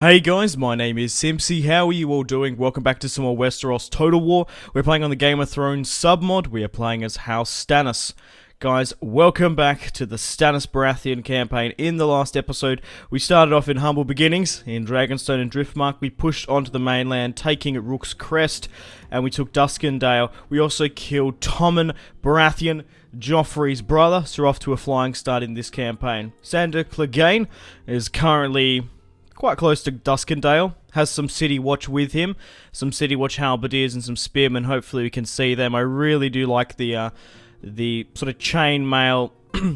Hey guys, my name is Simpzy. How are you all doing? Welcome back to some more Westeros Total War. We're playing on the Game of Thrones submod. We are playing as House Stannis. Guys, welcome back to the Stannis Baratheon campaign. In the last episode, we started off in humble beginnings in Dragonstone and Driftmark. We pushed onto the mainland, taking Rook's Crest, and we took Duskendale. We also killed Tommen Baratheon, Joffrey's brother, so we're off to a flying start in this campaign. Sandor Clegane is currently quite close to Duskendale, has some City Watch with him, some City Watch halberdiers and some spearmen. Hopefully we can see them. I really do like the sort of chainmail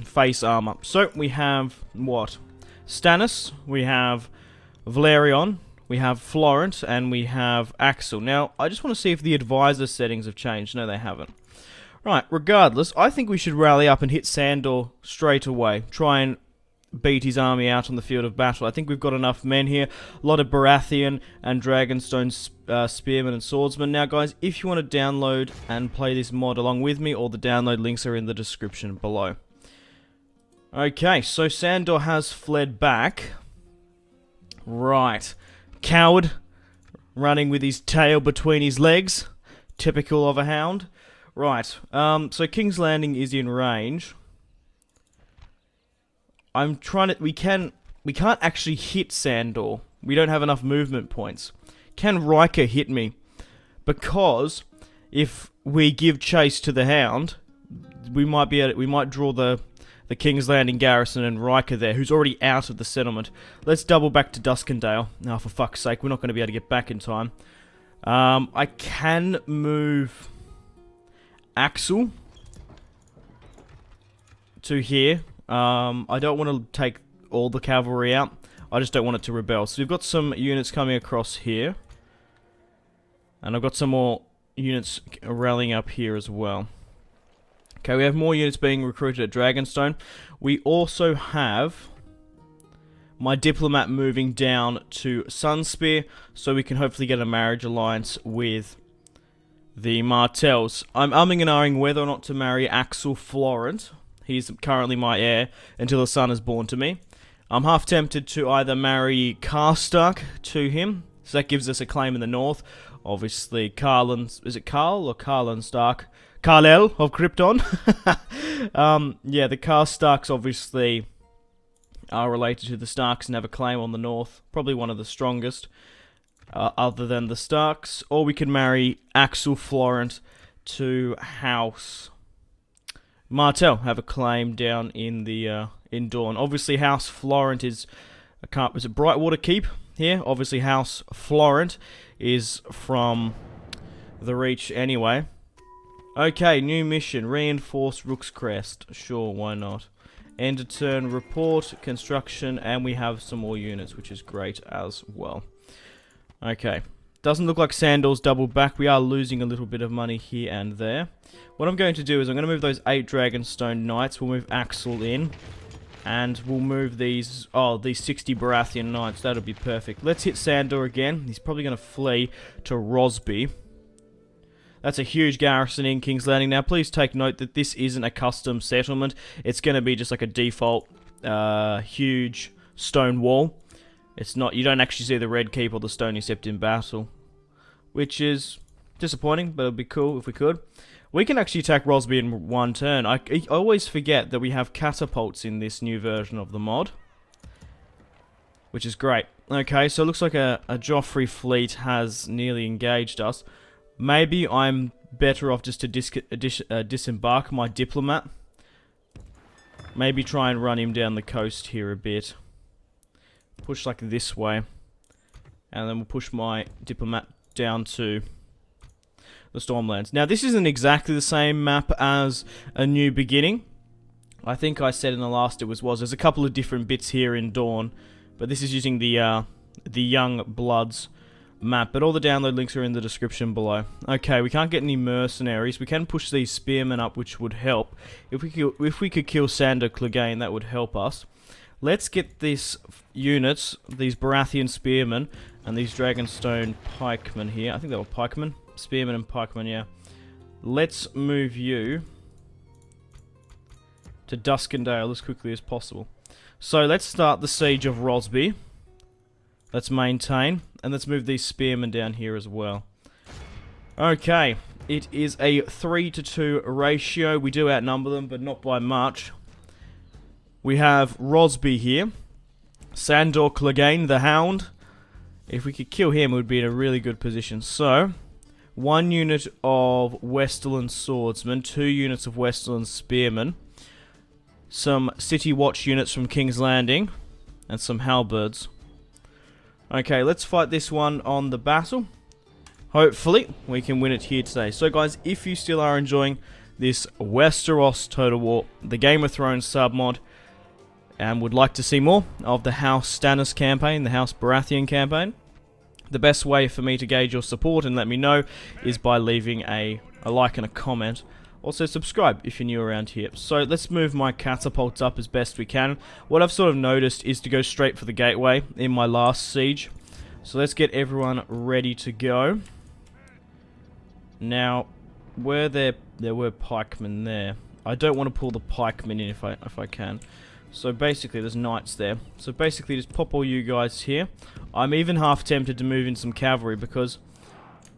face armor. So we have what? Stannis, we have Valerion, we have Florent, and we have Axel. Now, I just want to see if the advisor settings have changed. No, they haven't. Right, regardless, I think we should rally up and hit Sandor straight away. Try and beat his army out on the field of battle. I think we've got enough men here. A lot of Baratheon and Dragonstone spearmen and swordsmen. Now, guys, if you want to download and play this mod along with me, all the download links are in the description below. Okay, so Sandor has fled back. Right. Coward. Running with his tail between his legs. Typical of a hound. Right. So King's Landing is in range. I'm trying to... We can't actually hit Sandor. We don't have enough movement points. Can Riker hit me? Because if we give chase to the Hound, we might draw the King's Landing garrison and Riker there, who's already out of the settlement. Let's double back to Duskendale. Now, for fuck's sake, we're not going to be able to get back in time. I can move Axel to here. I don't want to take all the cavalry out. I just don't want it to rebel. So we've got some units coming across here. And I've got some more units rallying up here as well. Okay, we have more units being recruited at Dragonstone. We also have my diplomat moving down to Sunspear, so we can hopefully get a marriage alliance with the Martells. I'm umming and ahhing whether or not to marry Axel Florent. He's currently my heir until a son is born to me. I'm half tempted to either marry Karstark to him, so that gives us a claim in the north. Obviously, is it Karl or Karlan Stark? Karl of Krypton. Yeah, the Karstarks obviously are related to the Starks and have a claim on the north. Probably one of the strongest, other than the Starks. Or we can marry Axel Florent to House Martell, have a claim down in the in Dawn. Obviously, House Florent is it Brightwater Keep here? Obviously, House Florent is from the Reach anyway. Okay, new mission: reinforce Rook's Crest. Sure, why not? End of turn report construction, and we have some more units, which is great as well. Okay. Doesn't look like Sandor's doubled back. We are losing a little bit of money here and there. What I'm going to do is I'm going to move those 8 Dragonstone Knights. We'll move Axel in. And we'll move these 60 Baratheon Knights. That'll be perfect. Let's hit Sandor again. He's probably going to flee to Rosby. That's a huge garrison in King's Landing. Now, please take note that this isn't a custom settlement. It's going to be just like a default huge stone wall. It's not, you don't actually see the Red Keep or the Stone except in battle, which is disappointing, but it'd be cool if we could. We can actually attack Rosby in one turn. I always forget that we have catapults in this new version of the mod, which is great. Okay, so it looks like a Joffrey fleet has nearly engaged us. Maybe I'm better off just to disembark my diplomat. Maybe try and run him down the coast here a bit. Push like this way, and then we'll push my diplomat down to the Stormlands. Now, this isn't exactly the same map as A New Beginning. I think I said in the last it was. There's a couple of different bits here in Dawn, but this is using the Young Bloods map. But all the download links are in the description below. Okay, we can't get any mercenaries. We can push these spearmen up, which would help. If we could kill Sandor Clegane, that would help us. Let's get these units, these Baratheon spearmen, and these Dragonstone pikemen here. I think they were pikemen. Spearmen and pikemen, yeah. Let's move you to Duskendale as quickly as possible. So let's start the siege of Rosby. Let's maintain. And let's move these spearmen down here as well. Okay. It is a 3-to-2 ratio. We do outnumber them, but not by much. We have Rosby here. Sandor Clegane, the Hound. If we could kill him, we would be in a really good position. So, 1 unit of Westerland Swordsmen, 2 units of Westerland Spearmen, some City Watch units from King's Landing, and some Halberds. Okay, let's fight this one on the battle. Hopefully, we can win it here today. So guys, if you still are enjoying this Westeros Total War, the Game of Thrones submod, and would like to see more of the House Stannis campaign, the House Baratheon campaign, the best way for me to gauge your support and let me know is by leaving a like and a comment. Also subscribe if you're new around here. So let's move my catapults up as best we can. What I've sort of noticed is to go straight for the gateway in my last siege. So let's get everyone ready to go. Now, where there were pikemen there. I don't want to pull the pikemen in if I can. So basically there's knights there. So basically just pop all you guys here. I'm even half tempted to move in some cavalry because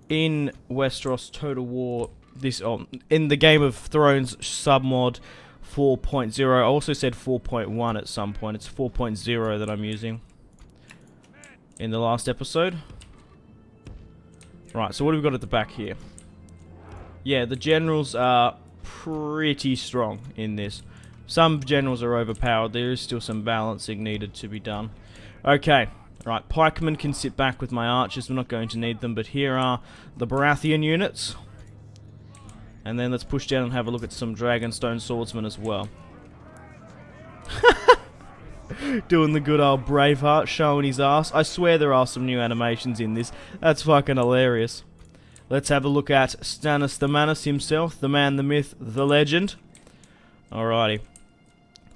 in Westeros Total War, in the Game of Thrones submod 4.0, I also said 4.1 at some point. It's 4.0 that I'm using in the last episode. Right, so what have we got at the back here? Yeah, the generals are pretty strong in this. Some generals are overpowered. There is still some balancing needed to be done. Okay. Right. Pikemen can sit back with my archers. We're not going to need them. But here are the Baratheon units. And then let's push down and have a look at some Dragonstone swordsmen as well. Doing the good old Braveheart, showing his ass. I swear there are some new animations in this. That's fucking hilarious. Let's have a look at Stannis the Manus himself. The man, the myth, the legend. Alrighty.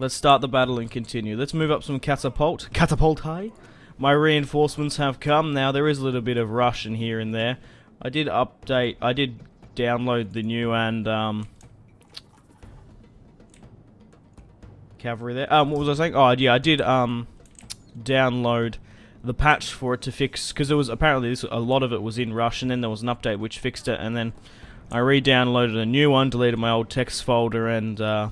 Let's start the battle and continue. Let's move up some catapulti. My reinforcements have come. Now there is a little bit of Russian here and there. I did download the new and cavalry there. What was I saying? Oh yeah, I did download the patch for it to fix, because there was apparently a lot of it was in Russian, and there was an update which fixed it, and then I re-downloaded a new one, deleted my old text folder, and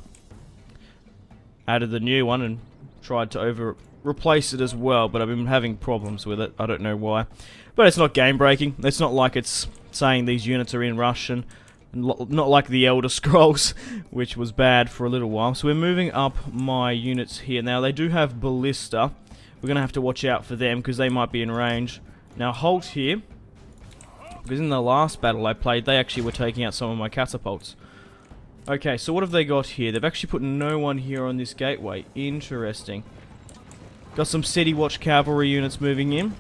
added the new one and tried to replace it as well, but I've been having problems with it. I don't know why. But it's not game breaking. It's not like it's saying these units are in Russian. Not like the Elder Scrolls, which was bad for a little while. So we're moving up my units here. Now they do have ballista. We're going to have to watch out for them because they might be in range. Now halt here, because in the last battle I played, they actually were taking out some of my catapults. Okay, so what have they got here? They've actually put no one here on this gateway. Interesting. Got some City Watch cavalry units moving in.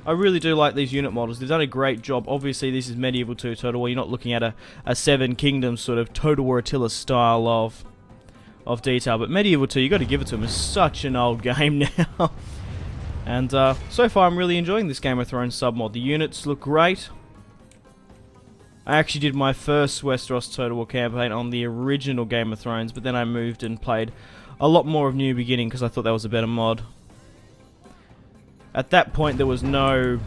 I really do like these unit models. They've done a great job. Obviously, this is Medieval 2 Total War. You're not looking at a Seven Kingdoms sort of Total War Attila style of detail. But Medieval 2, you got to give it to them. It's such an old game now. And so far, I'm really enjoying this Game of Thrones submod. The units look great. I actually did my first Westeros Total War campaign on the original Game of Thrones, but then I moved and played a lot more of New Beginning because I thought that was a better mod. At that point, there was no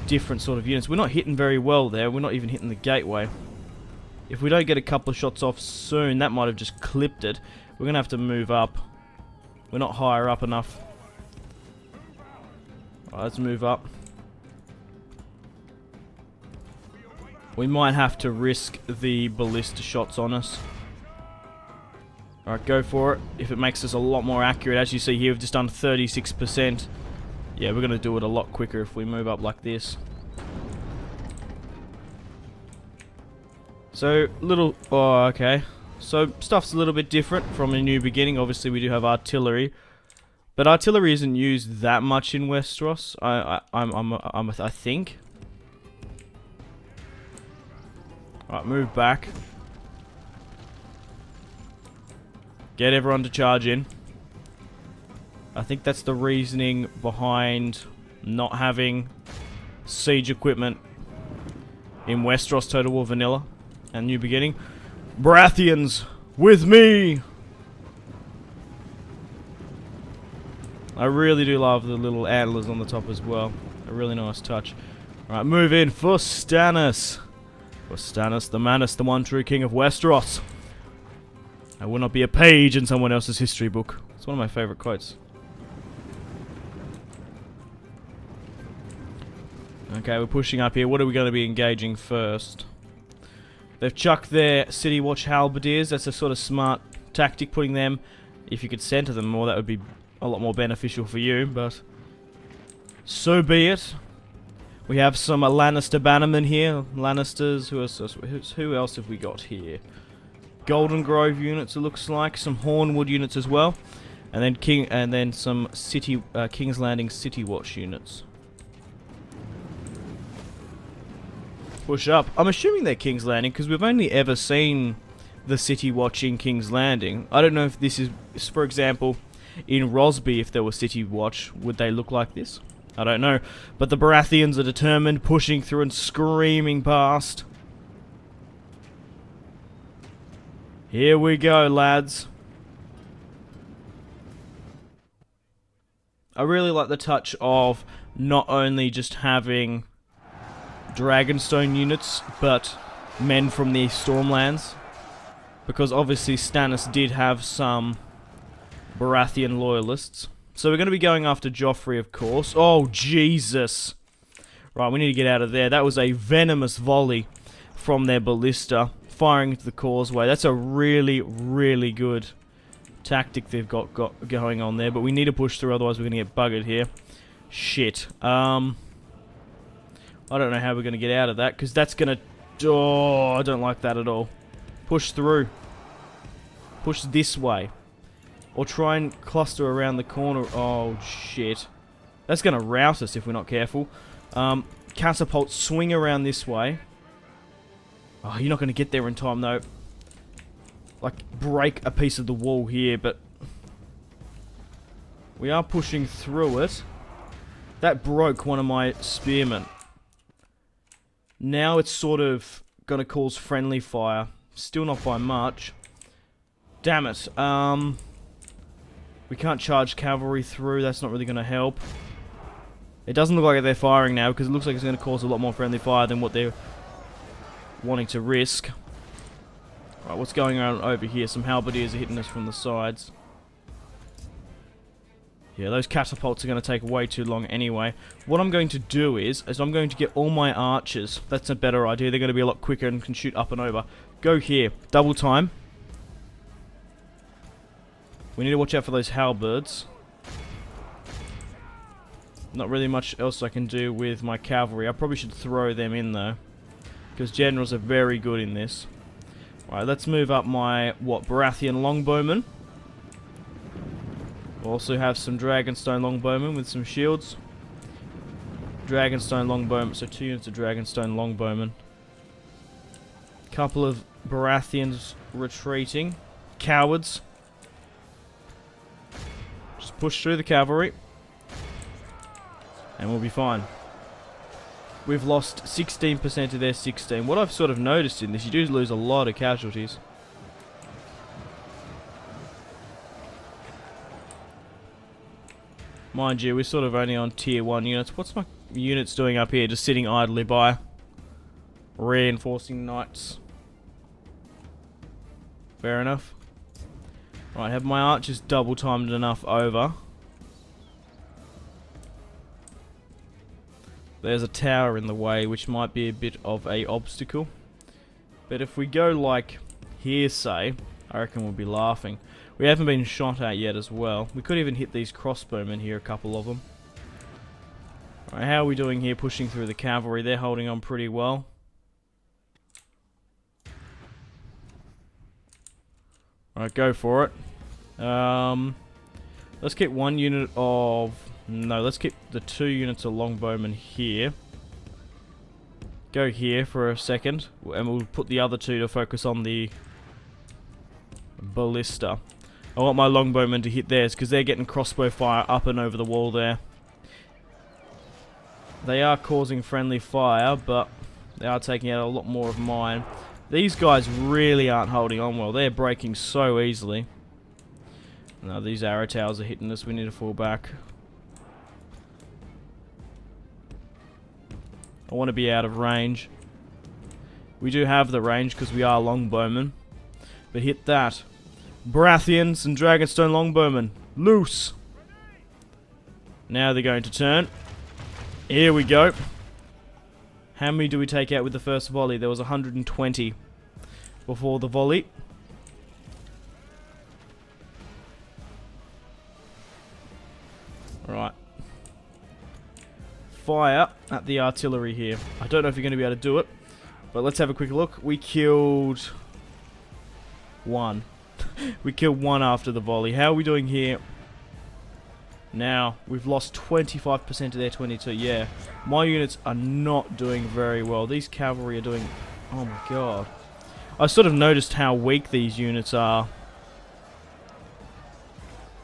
different sort of units. We're not hitting very well there. We're not even hitting the gateway. If we don't get a couple of shots off soon, that might have just clipped it. We're going to have to move up. We're not higher up enough. Alright, let's move up. We might have to risk the ballista shots on us. Alright, go for it. If it makes us a lot more accurate, as you see here, we've just done 36%. Yeah, we're going to do it a lot quicker if we move up like this. So, oh, okay. So, stuff's a little bit different from a New Beginning. Obviously, we do have artillery. But artillery isn't used that much in Westeros, I think. Alright, move back. Get everyone to charge in. I think that's the reasoning behind not having siege equipment in Westeros Total War Vanilla and New Beginning. Baratheons, with me! I really do love the little antlers on the top as well. A really nice touch. Alright, move in for Stannis. For Stannis the Manus, the one true king of Westeros. I will not be a page in someone else's history book. It's one of my favourite quotes. Okay, we're pushing up here. What are we going to be engaging first? They've chucked their City Watch halberdiers. That's a sort of smart tactic, putting them... If you could centre them more, that would be a lot more beneficial for you, but... So be it. We have some Lannister bannermen here. Lannisters. Who else have we got here? Golden Grove units, it looks like. Some Hornwood units as well. And then some King's Landing City Watch units. Push up. I'm assuming they're King's Landing because we've only ever seen the City Watch in King's Landing. I don't know if this is, for example, in Rosby, if there was City Watch, would they look like this? I don't know. But the Baratheons are determined, pushing through and screaming past. Here we go, lads. I really like the touch of not only just having Dragonstone units, but men from the Stormlands. Because obviously Stannis did have some Baratheon loyalists. So we're going to be going after Joffrey, of course. Oh, Jesus. Right, we need to get out of there. That was a venomous volley from their ballista, firing into the causeway. That's a really, really good tactic they've got going on there. But we need to push through, otherwise we're going to get buggered here. Shit. I don't know how we're going to get out of that, because that's going to... Oh, I don't like that at all. Push through. Push this way. Or try and cluster around the corner. Oh, shit. That's going to rout us if we're not careful. Catapult, swing around this way. Oh, you're not going to get there in time, though. Like, break a piece of the wall here, but... We are pushing through it. That broke one of my spearmen. Now it's sort of going to cause friendly fire. Still not by much. Damn it. We can't charge cavalry through. That's not really going to help. It doesn't look like they're firing now, because it looks like it's going to cause a lot more friendly fire than what they're wanting to risk. Right, what's going on over here? Some halberdiers are hitting us from the sides. Yeah, those catapults are going to take way too long anyway. What I'm going to do is I'm going to get all my archers. That's a better idea. They're going to be a lot quicker and can shoot up and over. Go here. Double time. We need to watch out for those halberds. Not really much else I can do with my cavalry. I probably should throw them in though, because generals are very good in this. Right, let's move up my, Baratheon longbowmen. We'll also have some Dragonstone longbowmen with some shields. Dragonstone longbowmen, so 2 units of Dragonstone longbowmen. Couple of Baratheons retreating. Cowards. Just push through the cavalry. And we'll be fine. We've lost 16% of their 16. What I've sort of noticed in this, you do lose a lot of casualties. Mind you, we're sort of only on tier 1 units. What's my units doing up here? Just sitting idly by. Reinforcing knights. Fair enough. Right, have my archers double timed enough over. There's a tower in the way, which might be a bit of a obstacle. But if we go like here, say, I reckon we'll be laughing. We haven't been shot at yet as well. We could even hit these crossbowmen here, a couple of them. Alright, how are we doing here pushing through the cavalry? They're holding on pretty well. Alright, go for it. Let's keep 1 unit of... No, let's keep the 2 units of longbowmen here. Go here for a second, and we'll put the other 2 to focus on the ballista. I want my longbowmen to hit theirs, because they're getting crossbow fire up and over the wall there. They are causing friendly fire, but they are taking out a lot more of mine. These guys really aren't holding on well. They're breaking so easily. No, these arrow towers are hitting us. We need to fall back. I want to be out of range. We do have the range because we are longbowmen. But hit that. Baratheons and Dragonstone longbowmen. Loose. Now they're going to turn. Here we go. How many do we take out with the first volley? There was 120 before the volley. Right. Fire at the artillery here. I don't know if you're going to be able to do it, but let's have a quick look. We killed one. We killed one after the volley. How are we doing here? Now, we've lost 25% of their 22. Yeah, my units are not doing very well. These cavalry are doing... Oh my god. I sort of noticed how weak these units are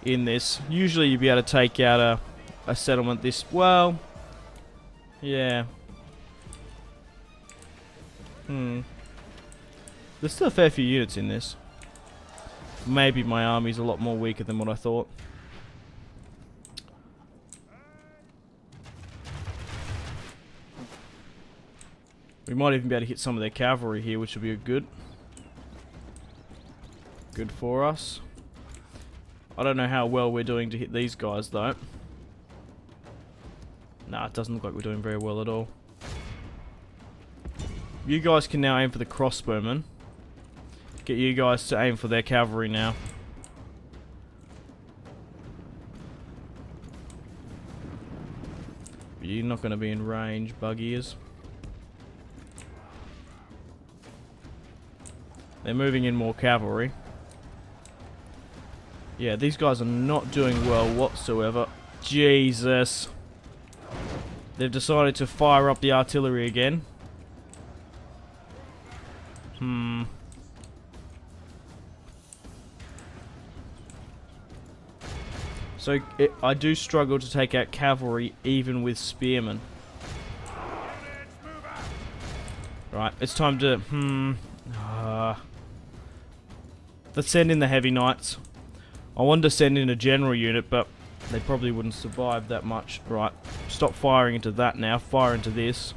in this. Usually you'd be able to take out a settlement this... Well... Yeah. There's still a fair few units in this. Maybe my army's a lot more weaker than what I thought. We might even be able to hit some of their cavalry here, which would be good. Good for us. I don't know how well we're doing to hit these guys, though. Nah, it doesn't look like we're doing very well at all. You guys can now aim for the crossbowmen. Get you guys to aim for their cavalry now. You're not going to be in range, bug ears. They're moving in more cavalry. Yeah, these guys are not doing well whatsoever. Jesus. They've decided to fire up the artillery again. So, I do struggle to take out cavalry even with spearmen. Right, it's time to... Let's send in the heavy knights. I wanted to send in a general unit, but they probably wouldn't survive that much. Right, stop firing into that now. Fire into this.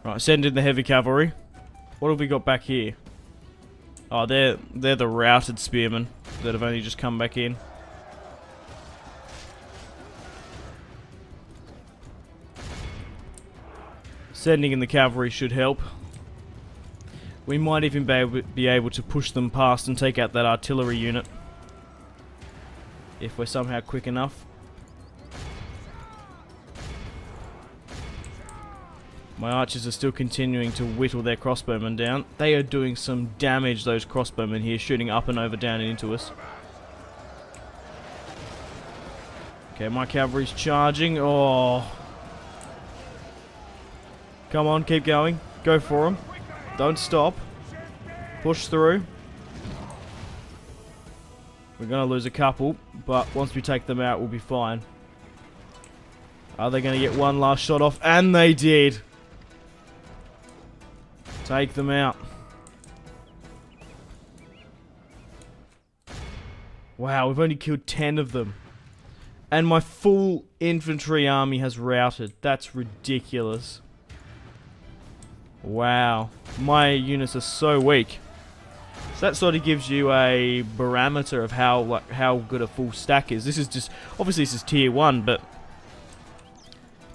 Right, send in the heavy cavalry. What have we got back here? Oh, they're the routed spearmen that have only just come back in. Sending in the cavalry should help. We might even be able to push them past and take out that artillery unit. If we're somehow quick enough. My archers are still continuing to whittle their crossbowmen down. They are doing some damage, those crossbowmen here, shooting up and over, down and into us. Okay, my cavalry's charging. Oh. Come on, keep going. Go for them. Don't stop. Push through. We're going to lose a couple, but once we take them out, we'll be fine. Are they going to get one last shot off? And they did. Take them out. Wow, we've only killed 10 of them. And my full infantry army has routed. That's ridiculous. Wow. My units are so weak. So that sort of gives you a barometer of how good a full stack is. This is just... Obviously this is tier 1, but...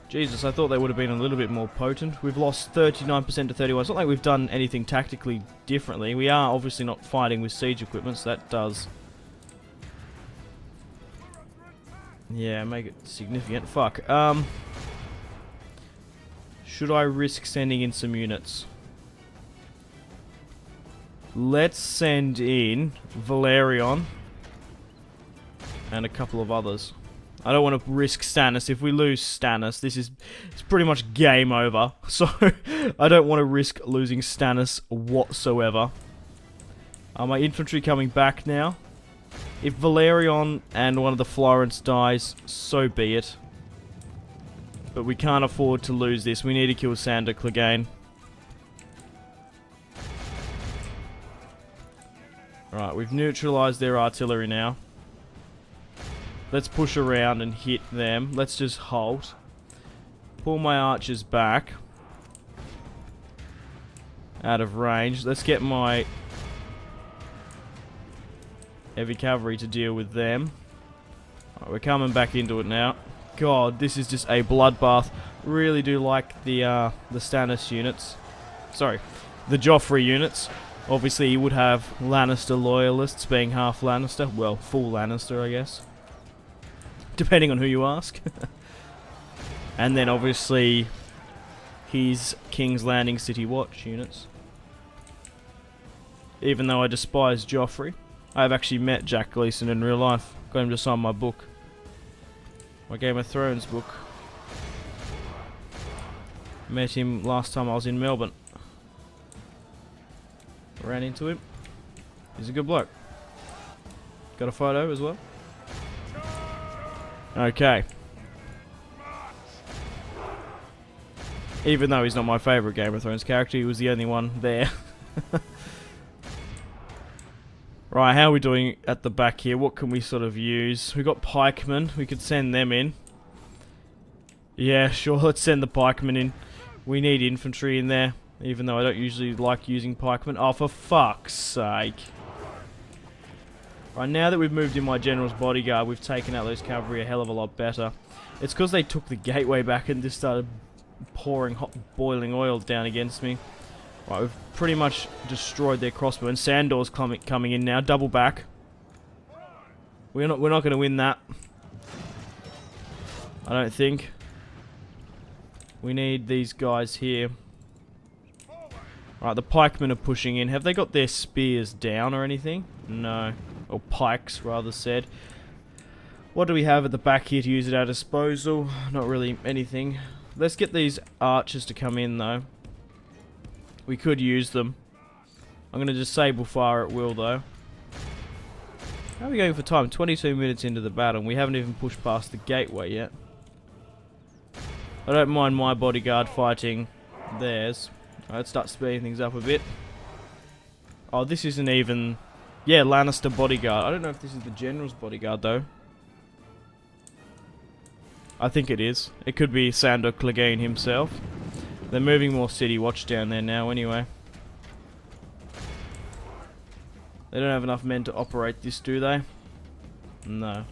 Jesus, I thought they would have been a little bit more potent. We've lost 39% to 31. It's not like we've done anything tactically differently. We are obviously not fighting with siege equipment, so that does... Yeah, make it significant. Fuck. Should I risk sending in some units? Let's send in Valerion and a couple of others. I don't want to risk Stannis. If we lose Stannis, it's pretty much game over. So, I don't want to risk losing Stannis whatsoever. My infantry coming back now. If Valerion and one of the Florents dies, so be it. But we can't afford to lose this. We need to kill Sandor Clegane. Right, we've neutralized their artillery now. Let's push around and hit them. Let's just halt. Pull my archers back. Out of range. Let's get my heavy cavalry to deal with them. Right, we're coming back into it now. God, this is just a bloodbath. Really do like the Stannis units. Sorry, the Joffrey units. Obviously, you would have Lannister loyalists being half Lannister. Well, full Lannister, I guess. Depending on who you ask. And then, obviously, his King's Landing City Watch units. Even though I despise Joffrey, I've actually met Jack Gleeson in real life. Got him to sign my book. My Game of Thrones book. Met him last time I was in Melbourne. Ran into him. He's a good bloke. Got a photo as well. Okay. Even though he's not my favourite Game of Thrones character, he was the only one there. Right, how are we doing at the back here? What can we sort of use? We've got pikemen. We could send them in. Yeah, sure, let's send the pikemen in. We need infantry in there, even though I don't usually like using pikemen. Oh, for fuck's sake. Right, now that we've moved in my general's bodyguard, we've taken out those cavalry a hell of a lot better. It's because they took the gateway back and just started pouring hot boiling oil down against me. Right, we've pretty much destroyed their crossbow, and Sandor's coming in now. Double back. We're not going to win that. I don't think. We need these guys here. Right, the pikemen are pushing in. Have they got their spears down or anything? No. Or pikes, rather said. What do we have at the back here to use at our disposal? Not really anything. Let's get these archers to come in, though. We could use them. I'm going to disable fire at will, though. How are we going for time? 22 minutes into the battle. We haven't even pushed past the gateway yet. I don't mind my bodyguard fighting theirs. Alright, let's start speeding things up a bit. Oh, this isn't even... Yeah, Lannister bodyguard. I don't know if this is the general's bodyguard, though. I think it is. It could be Sandor Clegane himself. They're moving more city watch down there now anyway. They don't have enough men to operate this, do they? No.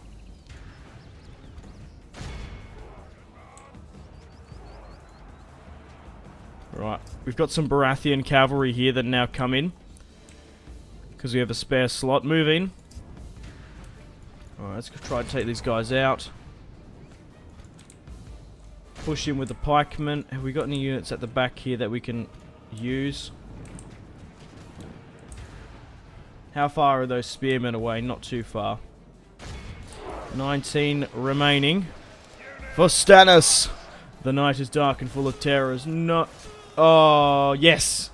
Right. We've got some Baratheon cavalry here that now come in. Because we have a spare slot. Move in. Alright, let's try to take these guys out. Push in with the pikemen. Have we got any units at the back here that we can use? How far are those spearmen away? Not too far. 19 remaining. For Stannis! The night is dark and full of terrors. No. Oh, yes!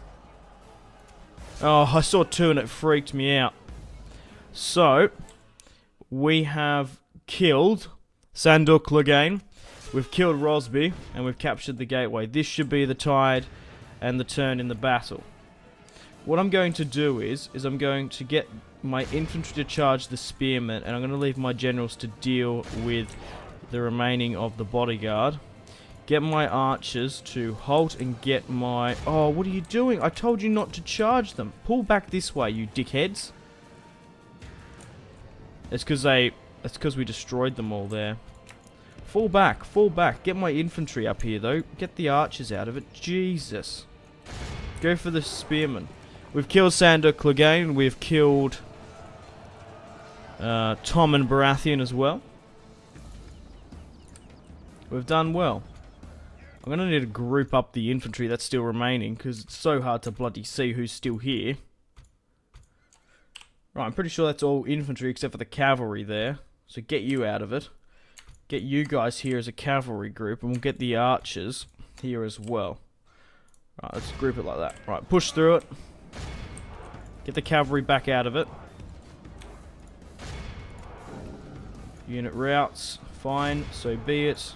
Oh, I saw 2 and it freaked me out. So, we have killed Sandor Clegane. We've killed Rosby, and we've captured the gateway. This should be the tide and the turn in the battle. What I'm going to do is I'm going to get my infantry to charge the spearmen, and I'm going to leave my generals to deal with the remaining of the bodyguard. Get my archers to halt and get my... Oh, what are you doing? I told you not to charge them. Pull back this way, you dickheads. It's because we destroyed them all there. Fall back, fall back. Get my infantry up here, though. Get the archers out of it. Jesus. Go for the spearmen. We've killed Sandor Clegane. We've killed Tom and Baratheon as well. We've done well. I'm going to need to group up the infantry that's still remaining, because it's so hard to bloody see who's still here. Right, I'm pretty sure that's all infantry except for the cavalry there. So get you out of it. Get you guys here as a cavalry group, and we'll get the archers here as well. Right, let's group it like that. Right, push through it. Get the cavalry back out of it. Unit routes. Fine, so be it.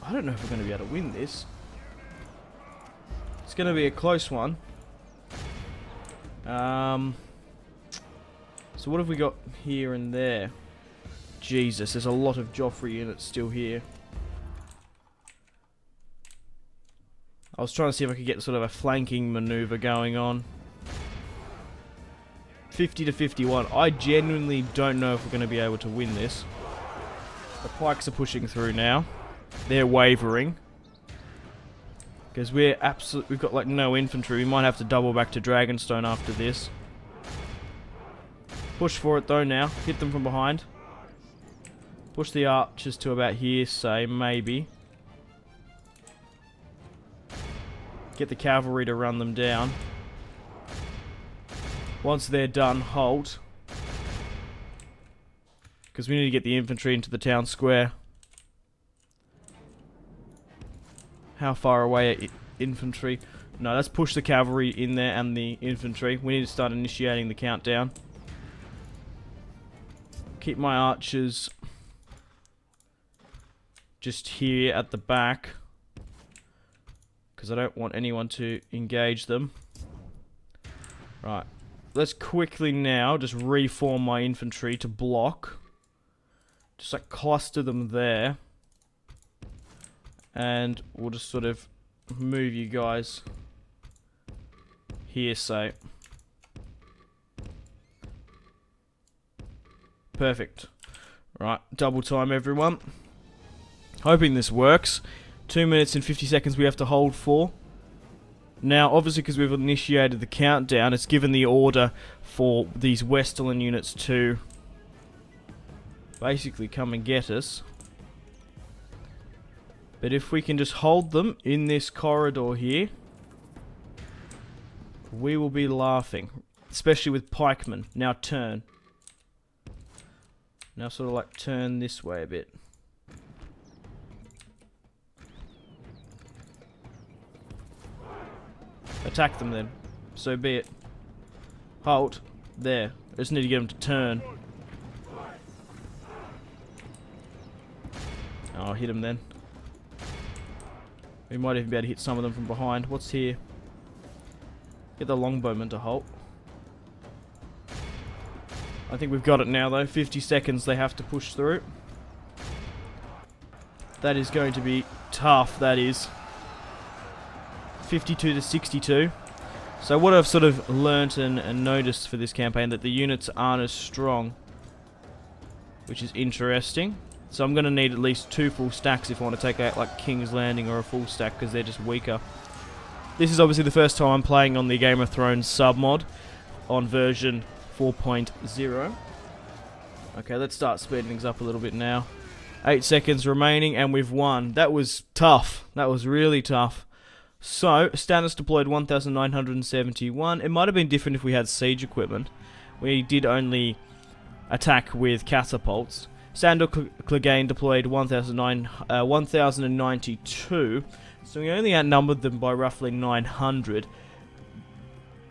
I don't know if we're going to be able to win this. It's going to be a close one. So what have we got here and there? Jesus, there's a lot of Joffrey units still here. I was trying to see if I could get sort of a flanking maneuver going on. 50 to 51. I genuinely don't know if we're going to be able to win this. The pikes are pushing through now. They're wavering. Because we've got like no infantry. We might have to double back to Dragonstone after this. Push for it though now. Hit them from behind. Push the archers to about here, say, maybe. Get the cavalry to run them down. Once they're done, halt. Because we need to get the infantry into the town square. How far away are infantry? No, let's push the cavalry in there and the infantry. We need to start initiating the countdown. Keep my archers just here at the back. Because I don't want anyone to engage them. Right. Let's quickly now just reform my infantry to block. Just like cluster them there. And we'll just sort of move you guys here, say. Perfect. Right, double time everyone. Hoping this works. 2 minutes and 50 seconds we have to hold for. Now, obviously, because we've initiated the countdown, it's given the order for these Westerland units to basically come and get us. But if we can just hold them in this corridor here, we will be laughing. Especially with pikemen. Now turn. Now sort of like turn this way a bit. Attack them then. So be it. Halt. There. I just need to get them to turn. Oh, hit them then. We might even be able to hit some of them from behind. What's here? Get the longbowmen to halt. I think we've got it now though. 50 seconds they have to push through. That is going to be tough, that is. 52 to 62. So what I've sort of learnt and noticed for this campaign, that the units aren't as strong, which is interesting. So I'm going to need at least 2 full stacks if I want to take out like King's Landing or a full stack, because they're just weaker. This is obviously the first time I'm playing on the Game of Thrones submod on version 4.0. Okay, let's start speeding things up a little bit now. 8 seconds remaining and we've won. That was tough. That was really tough. So, Stannis deployed 1,971. It might have been different if we had siege equipment. We did only attack with catapults. Sandor Clegane deployed 1,092. So we only outnumbered them by roughly 900.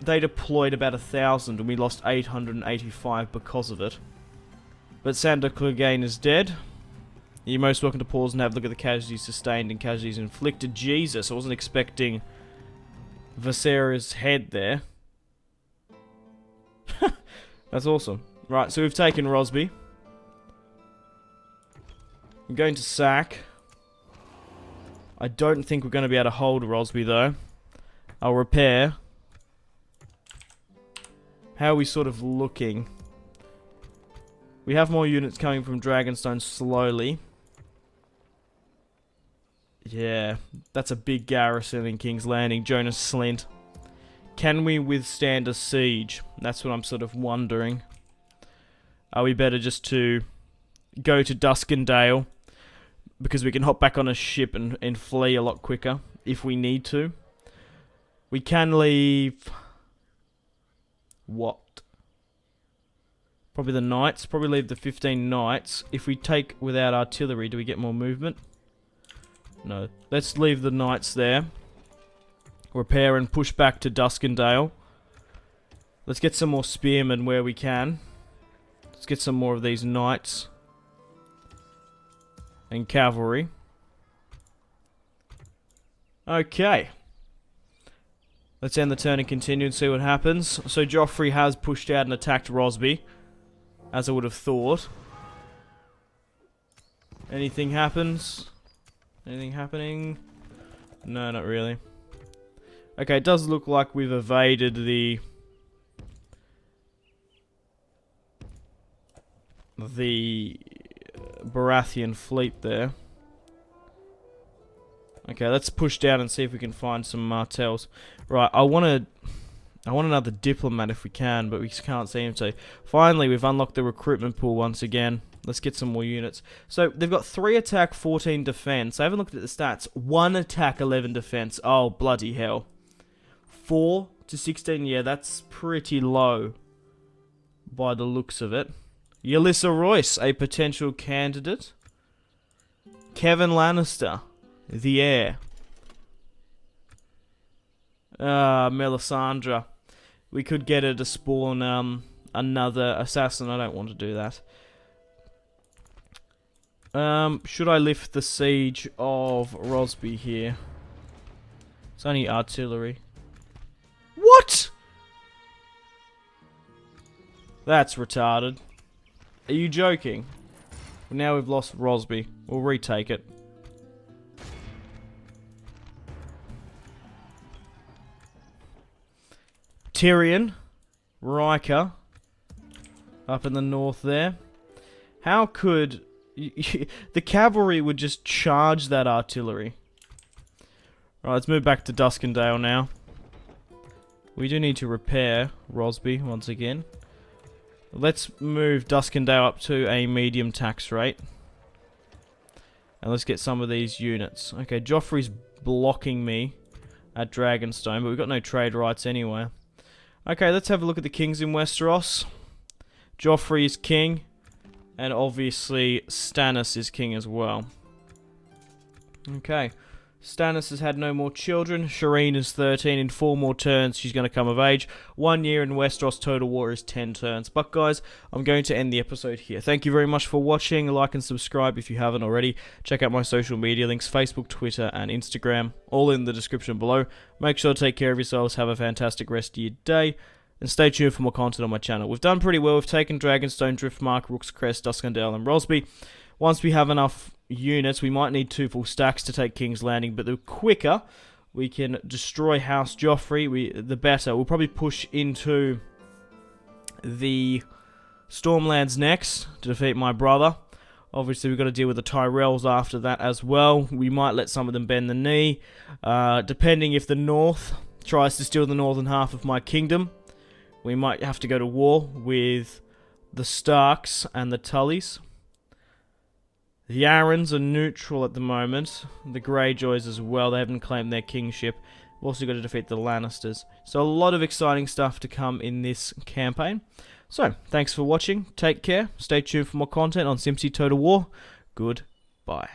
They deployed about 1,000 and we lost 885 because of it. But Sandor Clegane is dead. You're most welcome to pause and have a look at the casualties sustained and casualties inflicted. Jesus, I wasn't expecting Viserys' head there. That's awesome. Right, so we've taken Rosby. I'm going to sack. I don't think we're going to be able to hold Rosby though. I'll repair. How are we sort of looking? We have more units coming from Dragonstone slowly. Yeah, that's a big garrison in King's Landing. Jonas Slint. Can we withstand a siege? That's what I'm sort of wondering. Are we better just to go to Duskendale? Because we can hop back on a ship and flee a lot quicker if we need to. We can leave... What? Probably the knights. Probably leave the 15 knights. If we take without artillery, do we get more movement? No. Let's leave the knights there. Repair and push back to Duskendale. Let's get some more spearmen where we can. Let's get some more of these knights. And cavalry. Okay. Let's end the turn and continue and see what happens. So Joffrey has pushed out and attacked Rosby, as I would have thought. Anything happens? Anything happening? No, not really. Okay, it does look like we've evaded the Baratheon fleet there. Okay, let's push down and see if we can find some Martells. Right, I want another diplomat if we can, but we can't seem to. Finally, we've unlocked the recruitment pool once again. Let's get some more units. So, they've got 3 attack, 14 defense. I haven't looked at the stats. 1 attack, 11 defense. Oh, bloody hell. 4 to 16, yeah, that's pretty low by the looks of it. Yelissa Royce, a potential candidate. Kevin Lannister, the heir. Melisandre. We could get her to spawn another assassin. I don't want to do that. Should I lift the siege of Rosby here? It's only artillery. What? That's retarded. Are you joking? Now we've lost Rosby. We'll retake it. Tyrion, Riker, up in the north there. How could... the cavalry would just charge that artillery. Right, let's move back to Duskendale now. We do need to repair Rosby once again. Let's move Duskendale up to a medium tax rate. And let's get some of these units. Okay, Joffrey's blocking me at Dragonstone, but we've got no trade rights anyway. Okay, let's have a look at the kings in Westeros. Joffrey is king, and obviously Stannis is king as well. Okay, Stannis has had no more children. Shireen is 13. In 4 more turns, she's going to come of age. 1 year in Westeros Total War is 10 turns. But guys, I'm going to end the episode here. Thank you very much for watching. Like and subscribe if you haven't already. Check out my social media links, Facebook, Twitter, and Instagram. All in the description below. Make sure to take care of yourselves. Have a fantastic rest of your day. And stay tuned for more content on my channel. We've done pretty well. We've taken Dragonstone, Driftmark, Rook's Crest, Duskendale, and Rosby. Once we have enough units, we might need 2 full stacks to take King's Landing, but the quicker we can destroy House Joffrey, the better. We'll probably push into the Stormlands next to defeat my brother. Obviously, we've got to deal with the Tyrells after that as well. We might let some of them bend the knee, depending if the North tries to steal the northern half of my kingdom. We might have to go to war with the Starks and the Tullys. The Arryns are neutral at the moment. The Greyjoys as well. They haven't claimed their kingship. We've also got to defeat the Lannisters. So a lot of exciting stuff to come in this campaign. So, thanks for watching. Take care. Stay tuned for more content on Simpzy Total War. Goodbye.